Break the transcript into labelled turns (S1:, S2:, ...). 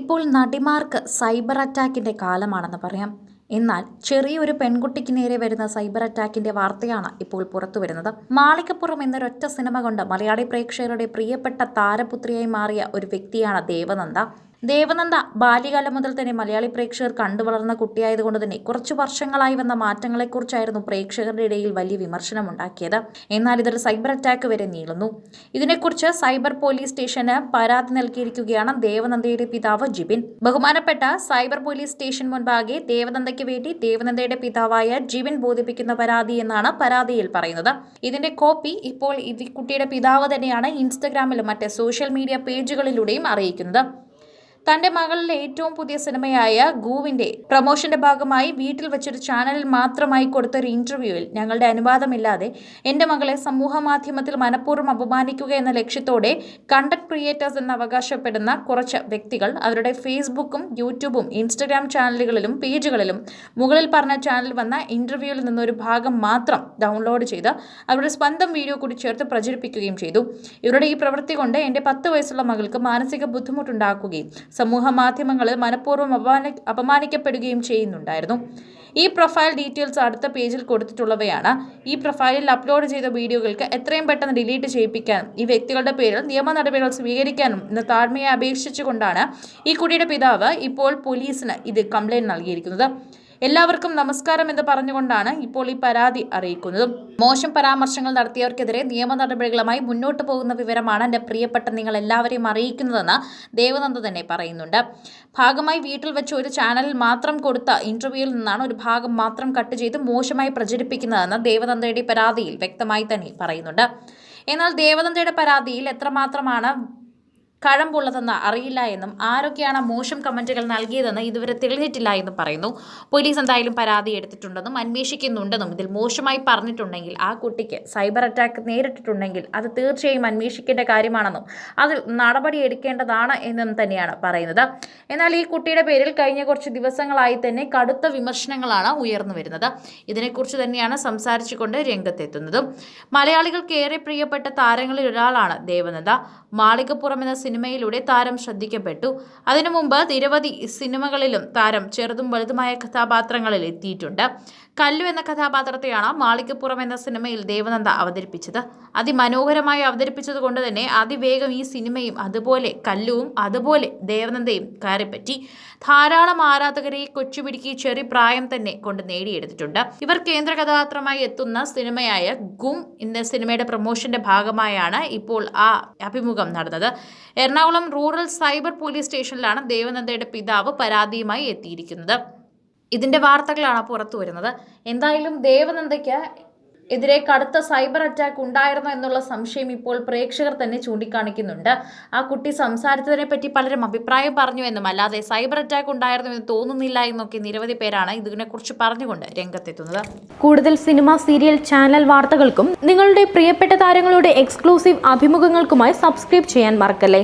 S1: ഇപ്പോൾ നടിമാർക്ക് സൈബർ അറ്റാക്കിന്റെ കാലമാണെന്ന് പറയാം. എന്നാൽ ചെറിയൊരു പെൺകുട്ടിക്ക് നേരെ വരുന്ന സൈബർ അറ്റാക്കിന്റെ വാർത്തയാണ് ഇപ്പോൾ പുറത്തു വരുന്നത്. മാളികപ്പുറം എന്നൊരൊറ്റ സിനിമ കൊണ്ട് മലയാളി പ്രേക്ഷകരുടെ പ്രിയപ്പെട്ട താരപുത്രിയായി മാറിയ ഒരു വ്യക്തിയാണ് ദേവനന്ദ. ദേവനന്ദ ബാല്യകാലം മുതൽ തന്നെ മലയാളി പ്രേക്ഷകർ കണ്ടുവളർന്ന കുട്ടിയായതുകൊണ്ട് തന്നെ കുറച്ചു വർഷങ്ങളായി വന്ന മാറ്റങ്ങളെക്കുറിച്ചായിരുന്നു പ്രേക്ഷകരുടെ ഇടയിൽ വലിയ വിമർശനമുണ്ടാക്കിയത്. എന്നാൽ ഇതൊരു സൈബർ അറ്റാക്ക് വരെ നീളുന്നു. ഇതിനെക്കുറിച്ച് സൈബർ പോലീസ് സ്റ്റേഷന് പരാതി നൽകിയിരിക്കുകയാണ് ദേവനന്ദയുടെ പിതാവ് ജിബിൻ. ബഹുമാനപ്പെട്ട സൈബർ പോലീസ് സ്റ്റേഷൻ മുൻപാകെ ദേവനന്ദയ്ക്ക് വേണ്ടി ദേവനന്ദയുടെ പിതാവായ ജിബിൻ ബോധിപ്പിക്കുന്ന പരാതി എന്നാണ് പരാതിയിൽ പറയുന്നത്. ഇതിന്റെ കോപ്പി ഇപ്പോൾ കുട്ടിയുടെ പിതാവ് തന്നെയാണ് ഇൻസ്റ്റഗ്രാമിലും മറ്റ് സോഷ്യൽ മീഡിയ പേജുകളിലൂടെയും അറിയിക്കുന്നത്. തന്റെ മകളിലെ ഏറ്റവും പുതിയ സിനിമയായ ഗൂവിന്റെ പ്രൊമോഷന്റെ ഭാഗമായി വീട്ടിൽ വെച്ചൊരു ചാനലിൽ മാത്രമായി കൊടുത്തൊരു ഇന്റർവ്യൂവിൽ ഞങ്ങളുടെ അനുവാദമില്ലാതെ എന്റെ മകളെ സമൂഹ മാധ്യമത്തിൽ മനഃപൂർവ്വം അപമാനിക്കുക എന്ന ലക്ഷ്യത്തോടെ കണ്ടന്റ് ക്രിയേറ്റേഴ്സ് എന്ന് അവകാശപ്പെടുന്ന കുറച്ച് വ്യക്തികൾ അവരുടെ ഫേസ്ബുക്കും യൂട്യൂബും ഇൻസ്റ്റഗ്രാം ചാനലുകളിലും പേജുകളിലും മുകളിൽ പറഞ്ഞ ചാനലിൽ വന്ന ഇന്റർവ്യൂവിൽ നിന്നൊരു ഭാഗം മാത്രം ഡൗൺലോഡ് ചെയ്ത് അവരുടെ സ്വന്തം വീഡിയോ കൂടി ചേർത്ത് പ്രചരിപ്പിക്കുകയും ചെയ്തു. ഇവരുടെ ഈ പ്രവൃത്തി കൊണ്ട് എന്റെ 10 വയസ്സുള്ള മകൾക്ക് മാനസിക ബുദ്ധിമുട്ടുണ്ടാക്കുകയും സമൂഹ മാധ്യമങ്ങളിൽ മനഃപൂർവ്വം അപമാനിക്കപ്പെടുകയും ചെയ്യുന്നുണ്ടായിരുന്നു. ഈ പ്രൊഫൈൽ ഡീറ്റെയിൽസ് അടുത്ത പേജിൽ കൊടുത്തിട്ടുള്ളവയാണ്. ഈ പ്രൊഫൈലിൽ അപ്ലോഡ് ചെയ്ത വീഡിയോകൾക്ക് എത്രയും പെട്ടെന്ന് ഡിലീറ്റ് ചെയ്യിപ്പിക്കാനും ഈ വ്യക്തികളുടെ പേരിൽ നിയമ നടപടികൾ സ്വീകരിക്കാനും ഇന്ന് താഴ്മയെ അപേക്ഷിച്ചുകൊണ്ടാണ് ഈ കുട്ടിയുടെ പിതാവ് ഇപ്പോൾ പോലീസിന് ഇത് കംപ്ലയിന്റ് നൽകിയിരിക്കുന്നത്. എല്ലാവർക്കും നമസ്കാരം എന്ന് പറഞ്ഞുകൊണ്ടാണ് ഇപ്പോൾ ഈ പരാതി അറിയിക്കുന്നത്. മോശം പരാമർശങ്ങൾ നടത്തിയവർക്കെതിരെ നിയമ നടപടികളുമായി മുന്നോട്ട് പോകുന്ന വിവരമാണ് എൻ്റെ പ്രിയപ്പെട്ട നിങ്ങൾ എല്ലാവരെയും അറിയിക്കുന്നതെന്ന് ദേവനന്ദ തന്നെ പറയുന്നുണ്ട്. ഭാഗമായി വീട്ടിൽ വെച്ച് ഒരു ചാനലിൽ മാത്രം കൊടുത്ത ഇന്റർവ്യൂവിൽ നിന്നാണ് ഒരു ഭാഗം മാത്രം കട്ട് ചെയ്ത് മോശമായി പ്രചരിപ്പിക്കുന്നതെന്ന് ദേവനന്ദയുടെ പരാതിയിൽ വ്യക്തമായി തന്നെ പറയുന്നുണ്ട്. എന്നാൽ ദേവനന്ദയുടെ പരാതിയിൽ എത്രമാത്രമാണ് കഴമ്പുള്ളതെന്ന് അറിയില്ല എന്നും ആരൊക്കെയാണ് മോശം കമന്റുകൾ നൽകിയതെന്ന് ഇതുവരെ തെളിഞ്ഞിട്ടില്ല എന്നും പറയുന്നു. പോലീസ് എന്തായാലും പരാതി എടുത്തിട്ടുണ്ടെന്നും അന്വേഷിക്കുന്നുണ്ടെന്നും ഇതിൽ മോശമായി പറഞ്ഞിട്ടുണ്ടെങ്കിൽ ആ കുട്ടിക്ക് സൈബർ അറ്റാക്ക് നേരിട്ടിട്ടുണ്ടെങ്കിൽ അത് തീർച്ചയായും അന്വേഷിക്കേണ്ട കാര്യമാണെന്നും അതിൽ നടപടി എടുക്കേണ്ടതാണ് എന്നും തന്നെയാണ് പറയുന്നത്. എന്നാൽ ഈ കുട്ടിയുടെ പേരിൽ കഴിഞ്ഞ കുറച്ച് ദിവസങ്ങളായി തന്നെ കടുത്ത വിമർശനങ്ങളാണ് ഉയർന്നു വരുന്നത്. ഇതിനെക്കുറിച്ച് തന്നെയാണ് സംസാരിച്ചുകൊണ്ട് രംഗത്തെത്തുന്നത്. മലയാളികൾക്ക് ഏറെ പ്രിയപ്പെട്ട താരങ്ങളിൽ ഒരാളാണ് ദേവനന്ദ. മാളികപ്പുറം എന്ന സിനിമയിലൂടെ താരം ശ്രദ്ധിക്കപ്പെട്ടു. അതിനു മുമ്പ് നിരവധി സിനിമകളിലും താരം ചെറുതും വലുതുമായ കഥാപാത്രങ്ങളിൽ എത്തിയിട്ടുണ്ട്. കല്ലു എന്ന കഥാപാത്രത്തെയാണ് മാളികപ്പുറം എന്ന സിനിമയിൽ ദേവനന്ദ അവതരിപ്പിച്ചത്. അതിമനോഹരമായി അവതരിപ്പിച്ചത് കൊണ്ട് തന്നെ അതിവേഗം ഈ സിനിമയും അതുപോലെ കല്ലുവും അതുപോലെ ദേവനന്ദയും കയറിപ്പറ്റി. ധാരാളം ആരാധകരെ കൊച്ചുപിടിക്ക് ചെറിയ പ്രായം തന്നെ കൊണ്ട് നേടിയെടുത്തിട്ടുണ്ട്. ഇവർ കേന്ദ്ര കഥാപാത്രമായി എത്തുന്ന സിനിമയായ ഗും എന്ന സിനിമയുടെ പ്രൊമോഷന്റെ ഭാഗമായാണ് ഇപ്പോൾ ആ അഭിമുഖം നടന്നത്. എറണാകുളം റൂറൽ സൈബർ പോലീസ് സ്റ്റേഷനിലാണ് ദേവനന്ദയുടെ പിതാവ് പരാതിയുമായി എത്തിയിരിക്കുന്നത്. ഇതിന്റെ വാർത്തകളാണ് പുറത്തു വരുന്നത്. എന്തായാലും ദേവനന്ദയ്ക്ക് എതിരെ കടുത്ത സൈബർ അറ്റാക്ക് ഉണ്ടായിരുന്നു എന്നുള്ള സംശയം ഇപ്പോൾ പ്രേക്ഷകർ തന്നെ ചൂണ്ടിക്കാണിക്കുന്നുണ്ട്. ആ കുട്ടി സംസാരിച്ചതിനെ പറ്റി പലരും അഭിപ്രായം പറഞ്ഞു എന്നും അല്ലാതെ സൈബർ അറ്റാക്ക് ഉണ്ടായിരുന്നു എന്ന് തോന്നുന്നില്ല എന്നൊക്കെ നിരവധി പേരാണ് ഇതിനെക്കുറിച്ച് പറഞ്ഞുകൊണ്ട് രംഗത്തെത്തുന്നത്.
S2: കൂടുതൽ സിനിമ, സീരിയൽ, ചാനൽ വാർത്തകൾക്കും നിങ്ങളുടെ പ്രിയപ്പെട്ട താരങ്ങളുടെ എക്സ്ക്ലൂസീവ് അഭിമുഖങ്ങൾക്കുമായി സബ്സ്ക്രൈബ് ചെയ്യാൻ മറക്കല്ലേ.